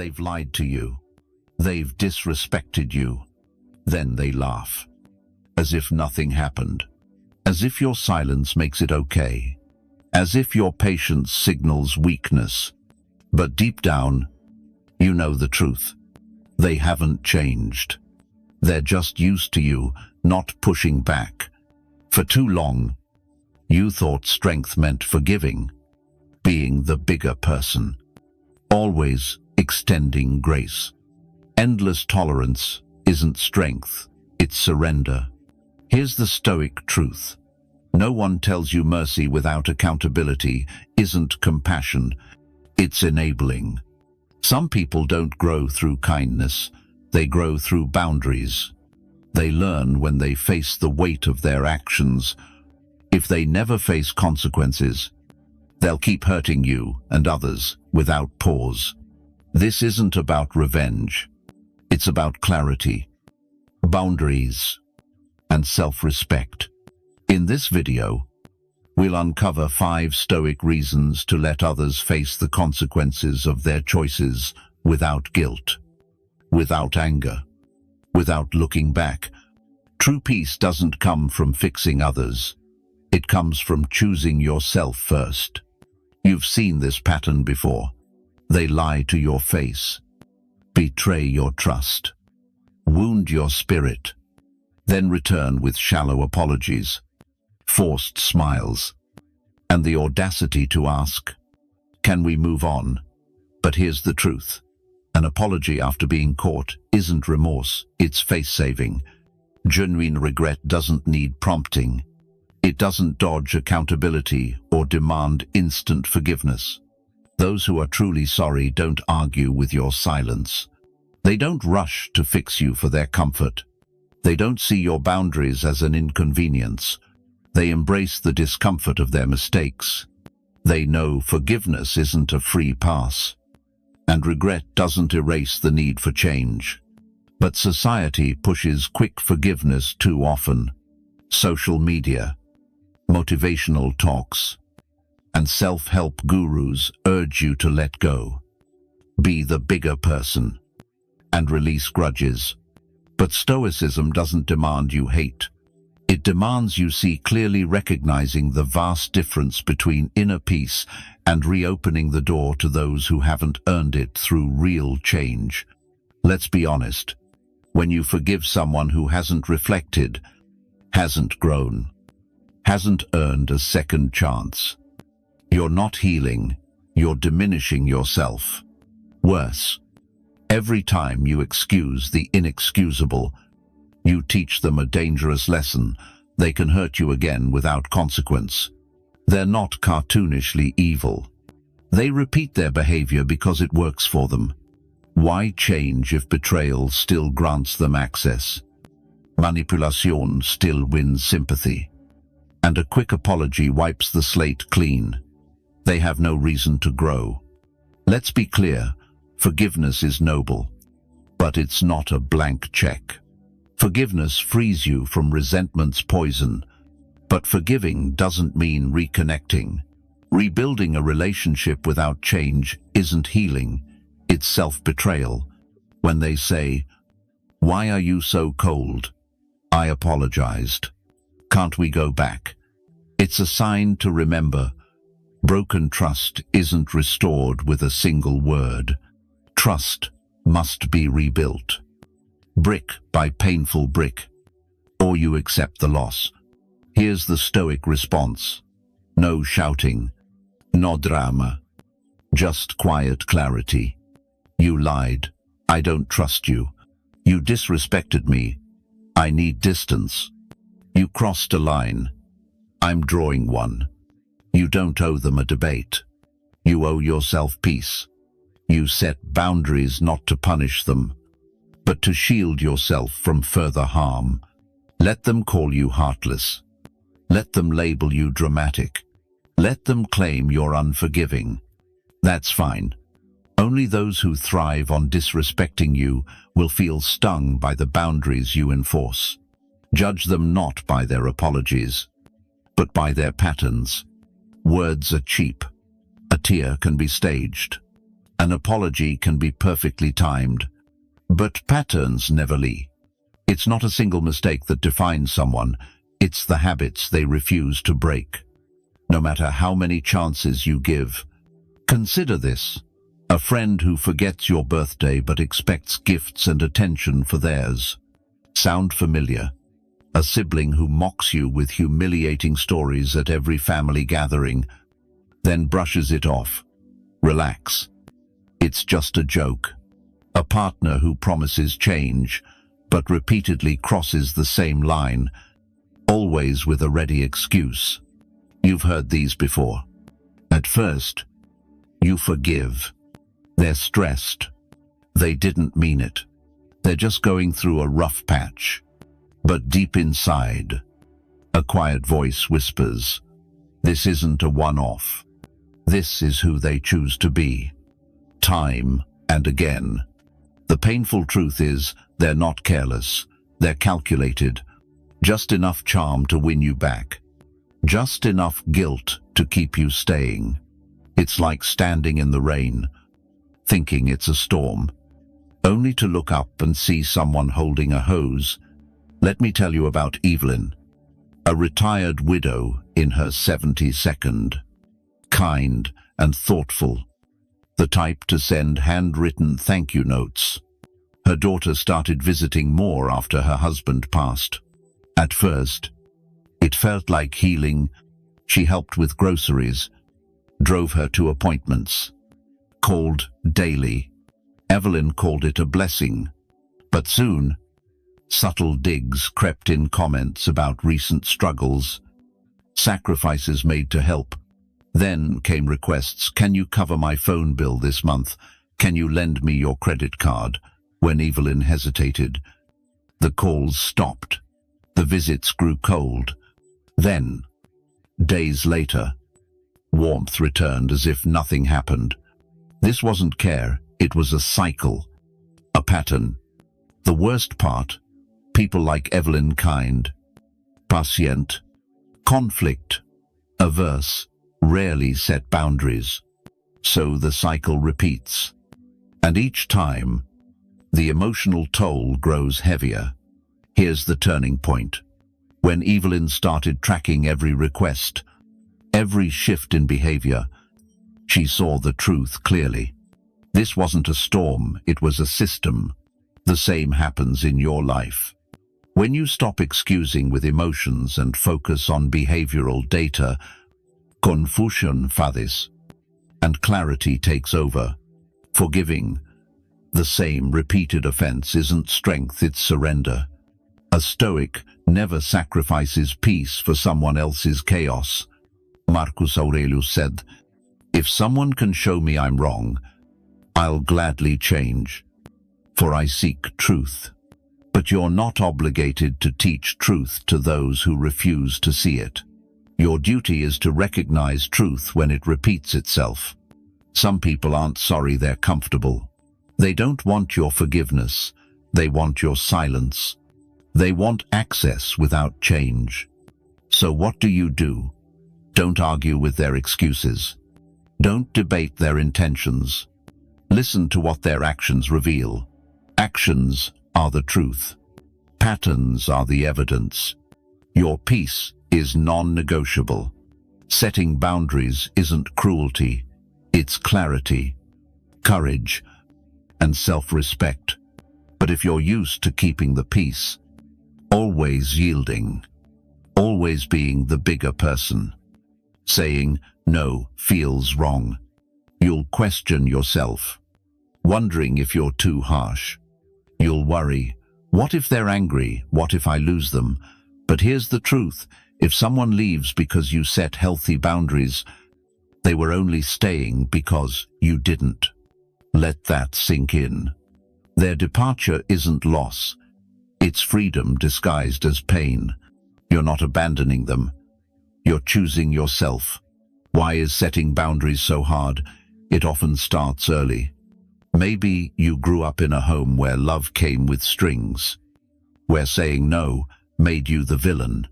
They've lied to you. They've disrespected you. Then they laugh, as if nothing happened, as if your silence makes it okay, as if your patience signals weakness. But deep down, you know the truth. They haven't changed. They're just used to you not pushing back. For too long, you thought strength meant forgiving, being the bigger person, always extending grace. Endless tolerance isn't strength, it's surrender. Here's the Stoic truth. No one tells you mercy without accountability isn't compassion, it's enabling. Some people don't grow through kindness, they grow through boundaries. They learn when they face the weight of their actions. If they never face consequences, they'll keep hurting you and others without pause. This isn't about revenge. It's about clarity, boundaries, and self-respect. In this video, we'll uncover 5 Stoic reasons to let others face the consequences of their choices without guilt, without anger, without looking back. True peace doesn't come from fixing others. It comes from choosing yourself first. You've seen this pattern before. They lie to your face, betray your trust, wound your spirit, then return with shallow apologies, forced smiles, and the audacity to ask, "Can we move on?" But here's the truth. An apology after being caught isn't remorse, it's face-saving. Genuine regret doesn't need prompting. It doesn't dodge accountability or demand instant forgiveness. Those who are truly sorry don't argue with your silence. They don't rush to fix you for their comfort. They don't see your boundaries as an inconvenience. They embrace the discomfort of their mistakes. They know forgiveness isn't a free pass. And regret doesn't erase the need for change. But society pushes quick forgiveness too often. Social media, motivational talks, and self-help gurus urge you to let go. Be the bigger person and release grudges. But Stoicism doesn't demand you hate. It demands you see clearly, recognizing the vast difference between inner peace and reopening the door to those who haven't earned it through real change. Let's be honest. When you forgive someone who hasn't reflected, hasn't grown, hasn't earned a second chance, you're not healing, you're diminishing yourself. Worse, every time you excuse the inexcusable, you teach them a dangerous lesson. They can hurt you again without consequence. They're not cartoonishly evil. They repeat their behavior because it works for them. Why change if betrayal still grants them access? Manipulation still wins sympathy. And a quick apology wipes the slate clean. They have no reason to grow. Let's be clear, forgiveness is noble, but it's not a blank check. Forgiveness frees you from resentment's poison, but forgiving doesn't mean reconnecting. Rebuilding a relationship without change isn't healing, it's self-betrayal. When they say, "Why are you so cold? I apologized. Can't we go back?" It's a sign to remember, broken trust isn't restored with a single word. Trust must be rebuilt, brick by painful brick, or you accept the loss. Here's the Stoic response. No shouting, no drama, just quiet clarity. You lied. I don't trust you. You disrespected me. I need distance. You crossed a line. I'm drawing one. You don't owe them a debate. You owe yourself peace. You set boundaries not to punish them, but to shield yourself from further harm. Let them call you heartless. Let them label you dramatic. Let them claim you're unforgiving. That's fine. Only those who thrive on disrespecting you will feel stung by the boundaries you enforce. Judge them not by their apologies, but by their patterns. Words are cheap. A tear can be staged. An apology can be perfectly timed, but patterns never lie. It's not a single mistake that defines someone, it's the habits they refuse to break. No matter how many chances you give. Consider this. A friend who forgets your birthday but expects gifts and attention for theirs. Sound familiar? A sibling who mocks you with humiliating stories at every family gathering, then brushes it off. Relax. It's just a joke. A partner who promises change, but repeatedly crosses the same line, always with a ready excuse. You've heard these before. At first, you forgive. They're stressed. They didn't mean it. They're just going through a rough patch. But deep inside, a quiet voice whispers, this isn't a one-off. This is who they choose to be. Time and again. The painful truth is, they're not careless. They're calculated. Just enough charm to win you back. Just enough guilt to keep you staying. It's like standing in the rain, thinking it's a storm, only to look up and see someone holding a hose. Let me tell you about Evelyn, a retired widow in her 72nd, kind and thoughtful, the type to send handwritten thank you notes. Her daughter started visiting more after her husband passed. At first, it felt like healing. She helped with groceries, drove her to appointments, called daily. Evelyn called it a blessing. But soon, subtle digs crept in, comments about recent struggles, sacrifices made to help. Then came requests, can you cover my phone bill this month? Can you lend me your credit card? When Evelyn hesitated, the calls stopped. The visits grew cold. Then, days later, warmth returned as if nothing happened. This wasn't care, it was a cycle, a pattern. The worst part, people like Evelyn, kind, patient, conflict averse, rarely set boundaries. So the cycle repeats. And each time, the emotional toll grows heavier. Here's the turning point. When Evelyn started tracking every request, every shift in behavior, she saw the truth clearly. This wasn't a storm, it was a system. The same happens in your life. When you stop excusing with emotions and focus on behavioral data, confusion fades, and clarity takes over. Forgiving the same repeated offense isn't strength, it's surrender. A Stoic never sacrifices peace for someone else's chaos. Marcus Aurelius said, if someone can show me I'm wrong, I'll gladly change, for I seek truth. But you're not obligated to teach truth to those who refuse to see it. Your duty is to recognize truth when it repeats itself. Some people aren't sorry, they're comfortable. They don't want your forgiveness. They want your silence. They want access without change. So what do? Don't argue with their excuses. Don't debate their intentions. Listen to what their actions reveal. Actions are the truth. Patterns are the evidence. Your peace is non-negotiable. Setting boundaries isn't cruelty, it's clarity, courage, and self-respect. But if you're used to keeping the peace, always yielding, always being the bigger person, saying no feels wrong, you'll question yourself, wondering if you're too harsh. You'll worry, what if they're angry? What if I lose them? But here's the truth. If someone leaves because you set healthy boundaries, they were only staying because you didn't. Let that sink in. Their departure isn't loss. It's freedom disguised as pain. You're not abandoning them. You're choosing yourself. Why is setting boundaries so hard? It often starts early. Maybe you grew up in a home where love came with strings, where saying no made you the villain,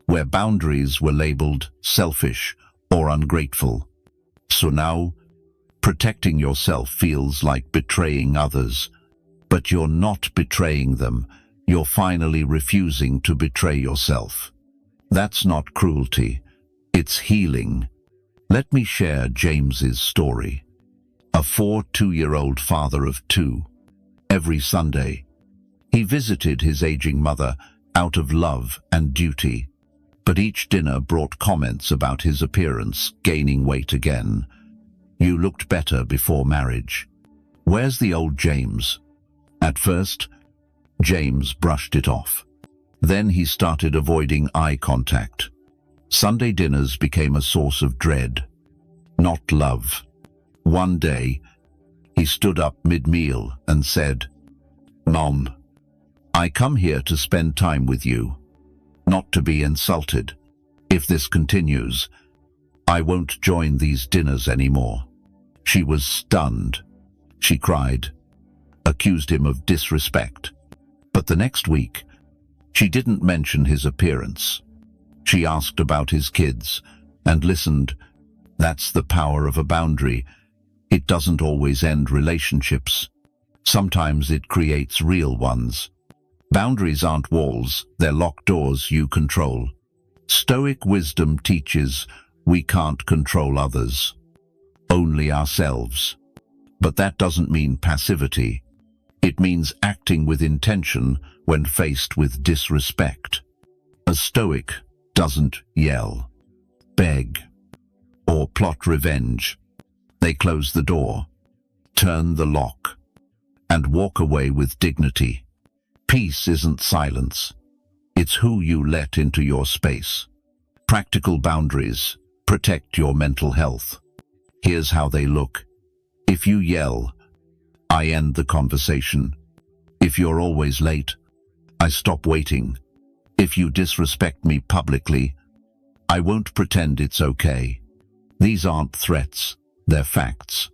where boundaries were labeled selfish or ungrateful. So now Protecting yourself feels like betraying others, but you're not betraying them. You're finally refusing to betray yourself. That's not cruelty. It's healing. Let me share James's story. A 42-year-old father of two. Every Sunday, he visited his aging mother out of love and duty, but each dinner brought comments about his appearance, gaining weight again. You looked better before marriage. Where's the old James? At first, James brushed it off. Then he started avoiding eye contact. Sunday dinners became a source of dread, not love. One day, he stood up mid-meal and said, "Mom, I come here to spend time with you, not to be insulted. If this continues, I won't join these dinners anymore." She was stunned. She cried, accused him of disrespect. But the next week, she didn't mention his appearance. She asked about his kids and listened. That's the power of a boundary. It doesn't always end relationships. Sometimes it creates real ones. Boundaries aren't walls, they're locked doors you control. Stoic wisdom teaches we can't control others, only ourselves. But that doesn't mean passivity. It means acting with intention when faced with disrespect. A Stoic doesn't yell, beg, or plot revenge. They close the door, turn the lock, and walk away with dignity. Peace isn't silence. It's who you let into your space. Practical boundaries protect your mental health. Here's how they look. If you yell, I end the conversation. If you're always late, I stop waiting. If you disrespect me publicly, I won't pretend it's okay. These aren't threats, they're facts.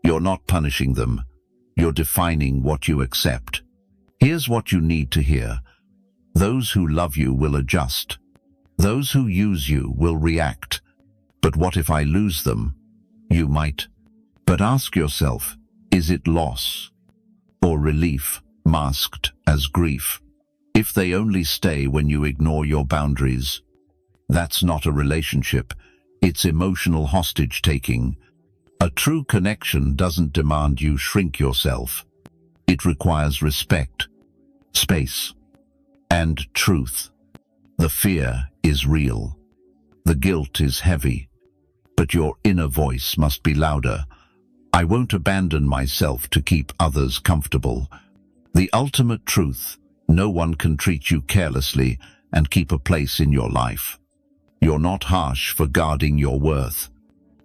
You're not punishing them. You're defining what you accept. Here's what you need to hear. Those who love you will adjust. Those who use you will react. But what if I lose them? You might. But ask yourself, is it loss or relief masked as grief? If they only stay when you ignore your boundaries, that's not a relationship. It's emotional hostage-taking. A true connection doesn't demand you shrink yourself. It requires respect, space, and truth. The fear is real. The guilt is heavy. But your inner voice must be louder. I won't abandon myself to keep others comfortable. The ultimate truth: no one can treat you carelessly and keep a place in your life. You're not harsh for guarding your worth.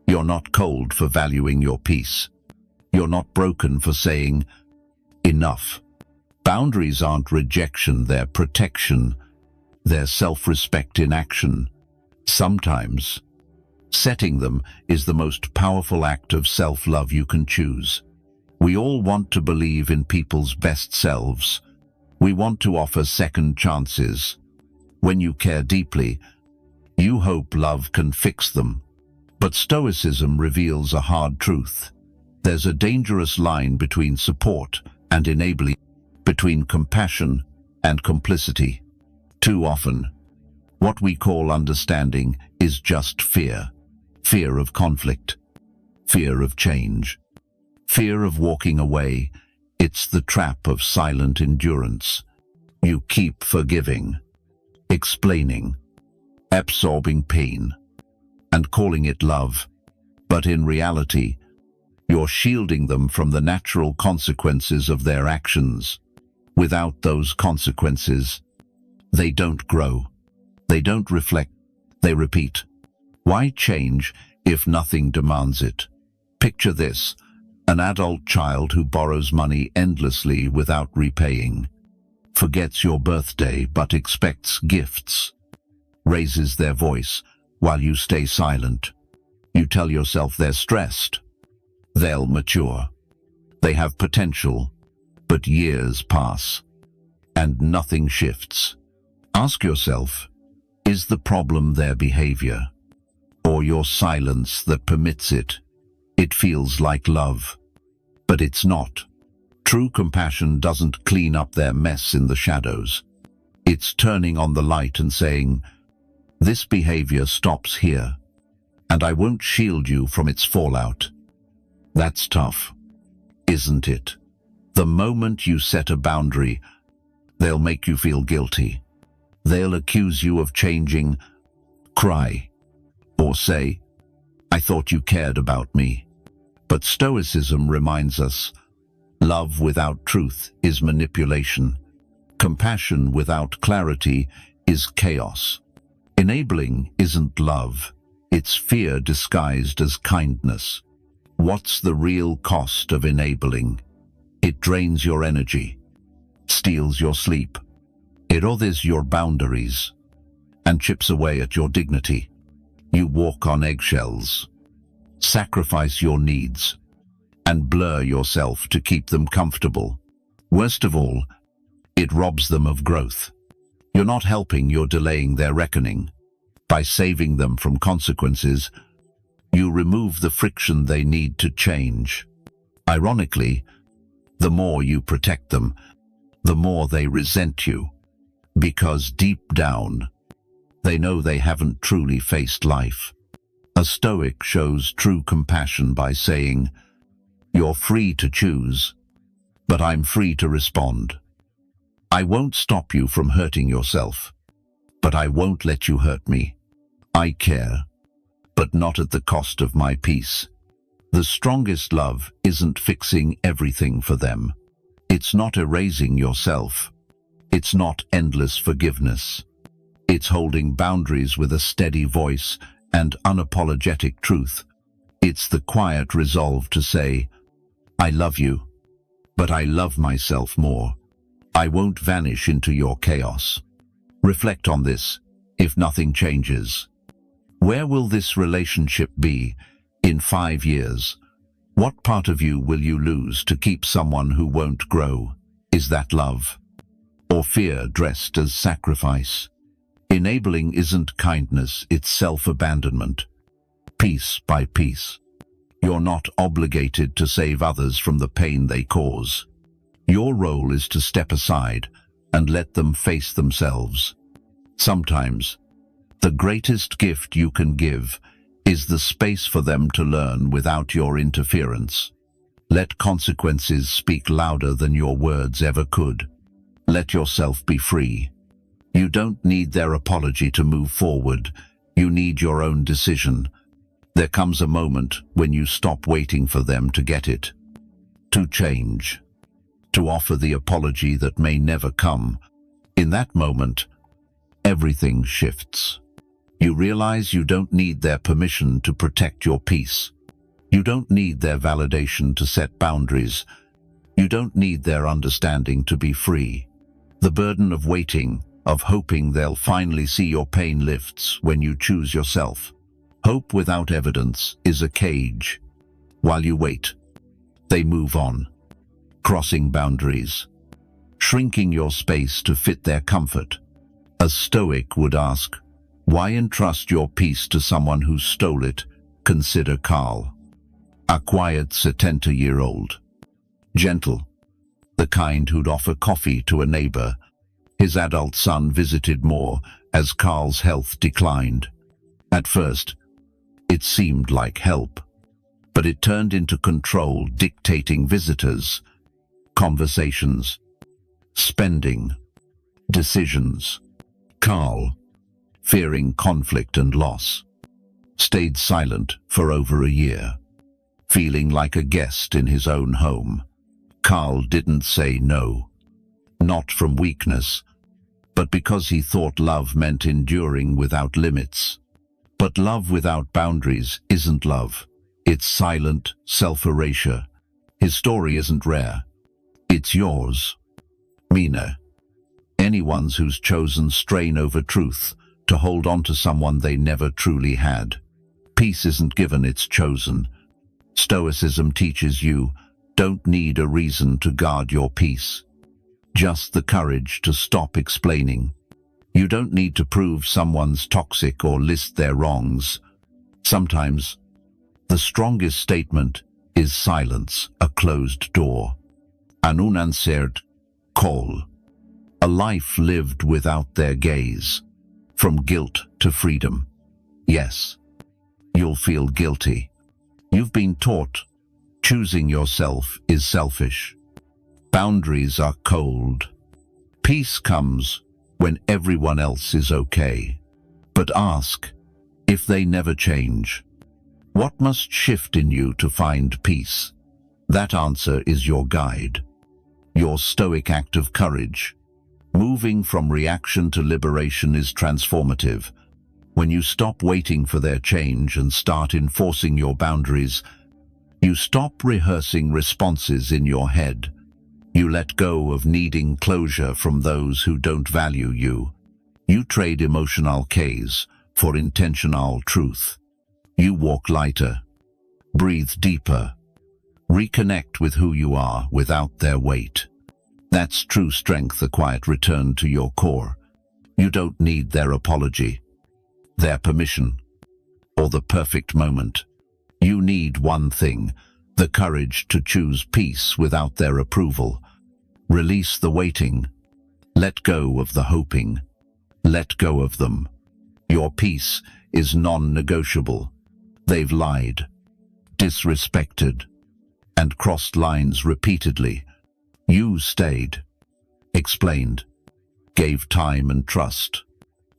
You're not cold for valuing your peace. You're not broken for saying, enough. Boundaries aren't rejection, they're protection. They're self-respect in action. Sometimes, setting them is the most powerful act of self-love you can choose. We all want to believe in people's best selves. We want to offer second chances. When you care deeply, you hope love can fix them. But Stoicism reveals a hard truth. There's a dangerous line between support and enabling, between compassion and complicity. Too often, what we call understanding is just fear. Fear of conflict, fear of change, fear of walking away. It's the trap of silent endurance. You keep forgiving, explaining, absorbing pain, and calling it love. But in reality, you're shielding them from the natural consequences of their actions. Without those consequences, they don't grow. They don't reflect. They repeat. Why change if nothing demands it? Picture this: an adult child who borrows money endlessly without repaying, forgets your birthday but expects gifts, raises their voice while you stay silent. You tell yourself they're stressed. They'll mature. They have potential. But years pass, and nothing shifts. Ask yourself, is the problem their behavior, or your silence that permits it? It feels like love, but it's not. True compassion doesn't clean up their mess in the shadows. It's turning on the light and saying, "This behavior stops here, and I won't shield you from its fallout." That's tough, isn't it? The moment you set a boundary, they'll make you feel guilty. They'll accuse you of changing, cry, or say, "I thought you cared about me." But Stoicism reminds us, love without truth is manipulation. Compassion without clarity is chaos. Enabling isn't love, it's fear disguised as kindness. What's the real cost of enabling? It drains your energy, steals your sleep, erodes your boundaries, and chips away at your dignity. You walk on eggshells, sacrifice your needs, and blur yourself to keep them comfortable. Worst of all, it robs them of growth. You're not helping, you're delaying their reckoning. By saving them from consequences, you remove the friction they need to change. Ironically, the more you protect them, the more they resent you, because deep down, they know they haven't truly faced life. A Stoic shows true compassion by saying, "You're free to choose, but I'm free to respond. I won't stop you from hurting yourself, but I won't let you hurt me. I care, but not at the cost of my peace." The strongest love isn't fixing everything for them. It's not erasing yourself. It's not endless forgiveness. It's holding boundaries with a steady voice and unapologetic truth. It's the quiet resolve to say, "I love you, but I love myself more. I won't vanish into your chaos." Reflect on this, if nothing changes. Where will this relationship be in 5 years? What part of you will you lose to keep someone who won't grow? Is that love? Or fear dressed as sacrifice? Enabling isn't kindness, it's self-abandonment. Piece by piece. You're not obligated to save others from the pain they cause. Your role is to step aside and let them face themselves. Sometimes, the greatest gift you can give is the space for them to learn without your interference. Let consequences speak louder than your words ever could. Let yourself be free. You don't need their apology to move forward. You need your own decision. There comes a moment when you stop waiting for them to get it, to change, to offer the apology that may never come. In that moment, everything shifts. You realize you don't need their permission to protect your peace. You don't need their validation to set boundaries. You don't need their understanding to be free. The burden of waiting, of hoping they'll finally see your pain lifts when you choose yourself. Hope without evidence is a cage. While you wait, they move on, crossing boundaries, shrinking your space to fit their comfort. A Stoic would ask, why entrust your peace to someone who stole it? Consider Carl, a quiet 70-year-old, gentle, the kind who'd offer coffee to a neighbor. His adult son visited more as Carl's health declined. At first, it seemed like help, but it turned into control, dictating visitors, conversations, spending, decisions. Carl, fearing conflict and loss, stayed silent for over a year, feeling like a guest in his own home. Carl didn't say no, not from weakness, but because he thought love meant enduring without limits. But love without boundaries isn't love. It's silent self-erasure. His story isn't rare. It's yours. Mina. Anyone's who's chosen strain over truth to hold on to someone they never truly had. Peace isn't given, it's chosen. Stoicism teaches you don't need a reason to guard your peace. Just the courage to stop explaining. You don't need to prove someone's toxic or list their wrongs. Sometimes The strongest statement is silence, a closed door. An unanswered call. A life lived without their gaze. From guilt to freedom. Yes, you'll feel guilty. You've been taught choosing yourself is selfish. Boundaries are cold. Peace comes when everyone else is okay. But ask, if they never change, what must shift in you to find peace? That answer is your guide. Your Stoic act of courage. Moving from reaction to liberation is transformative. When you stop waiting for their change and start enforcing your boundaries, you stop rehearsing responses in your head. You let go of needing closure from those who don't value you. You trade emotional Ks for intentional truth. You walk lighter, breathe deeper, reconnect with who you are without their weight. That's true strength, a quiet return to your core. You don't need their apology, their permission, or the perfect moment. You need one thing, the courage to choose peace without their approval. Release the waiting. Let go of the hoping. Let go of them. Your peace is non-negotiable. They've lied, disrespected, and crossed lines repeatedly. You stayed, explained, gave time and trust.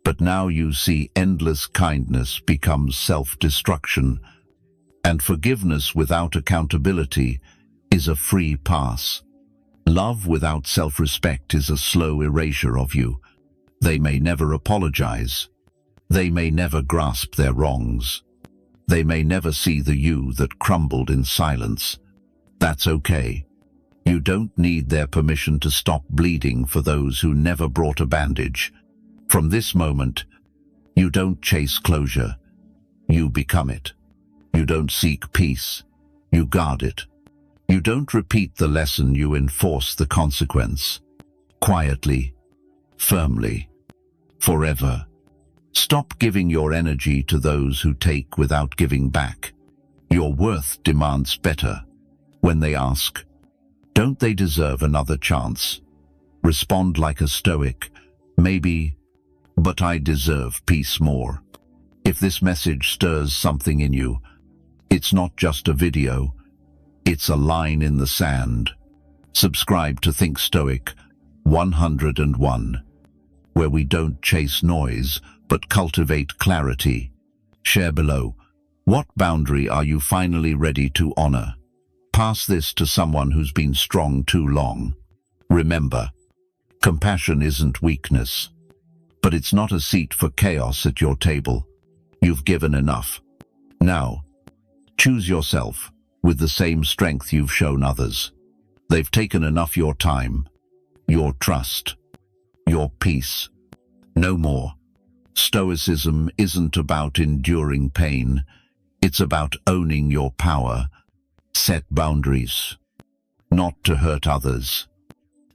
But now you see endless kindness becomes self-destruction, and forgiveness without accountability is a free pass. Love without self-respect is a slow erasure of you. They may never apologize. They may never grasp their wrongs. They may never see the you that crumbled in silence. That's okay. You don't need their permission to stop bleeding for those who never brought a bandage. From this moment, you don't chase closure. You become it. You don't seek peace. You guard it. You don't repeat the lesson, you enforce the consequence. Quietly, firmly, forever. Stop giving your energy to those who take without giving back. Your worth demands better. When they ask, don't they deserve another chance? Respond like a Stoic, maybe, but I deserve peace more. If this message stirs something in you, it's not just a video, it's a line in the sand. Subscribe to Think Stoic 101, where we don't chase noise, but cultivate clarity. Share below, what boundary are you finally ready to honor? Pass this to someone who's been strong too long. Remember, compassion isn't weakness, but it's not a seat for chaos at your table. You've given enough. Now, choose yourself with the same strength you've shown others. They've taken enough your time, your trust, your peace. No more. Stoicism isn't about enduring pain. It's about owning your power. Set boundaries, not to hurt others,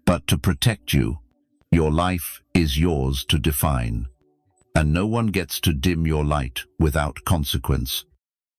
but to protect you. Your life is yours to define, and no one gets to dim your light without consequence.